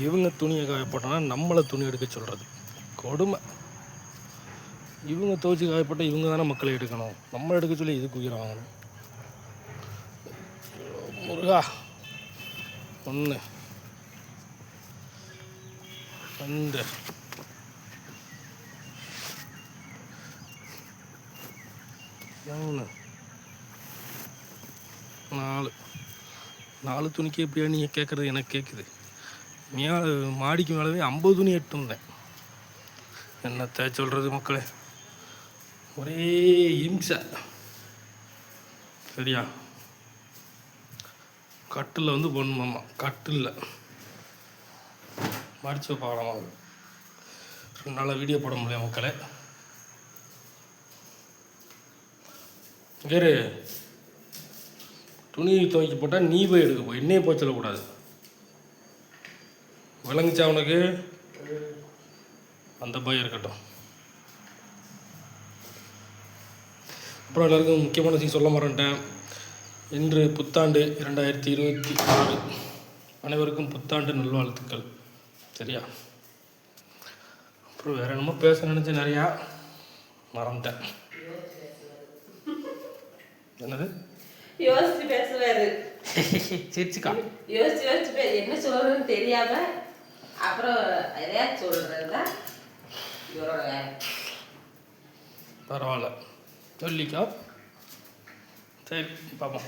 இவங்க துணியை காயப்பட்டோன்னா நம்மளை துணி எடுக்க சொல்கிறது கொடுமை. இவங்க துவச்சி காயப்பட்டால் இவங்க தானே மக்களை எடுக்கணும், நம்மளை எடுக்க சொல்லி இதுக்கு உயிர் வாங்கணும். முருகா. 1 2 3 4 துணிக்கு எப்படியா நீங்கள் கேட்குறது எனக்கு கேட்குது. மாடிக்கு மேலவே 50 துணி எடுத்து வந்தேன். என்னத்தை சொல்கிறது மக்களே, ஒரே இம்சை. சரியா, கட்டில் வந்து போடணுமாம்மா, கட்டில் மடித்து பார்க்கலாமா. 2 நாளாக வீடியோ போட முடியல மக்களே. கேரு, துணி துவைக்க போட்டால் நீ போய் எடுக்க போய் என்னையே போய் சொல்லக்கூடாது. விளங்குச்சா உனக்கு? அந்த பயம் இருக்கட்டும். அப்புறம் எல்லாருக்கும் முக்கியமான விஷயம் சொல்ல மாட்டேன். இன்று புத்தாண்டு 2026. அனைவருக்கும் புத்தாண்டு நல்வாழ்த்துக்கள். சரியா? அப்புறம் வேறு என்னமோ பேச நினச்சி நிறையா மறந்துட்டேன். என்னது யோசிச்சு பேசுவாரு. சிரிச்சுக்கா யோசிச்சு என்ன சொல்றதுன்னு தெரியாம அப்புறம் எதையா சொல்றதுதான் இவரோட வேலை. பரவாயில்ல, சொல்லிக்கா. சரி, பார்ப்போம்.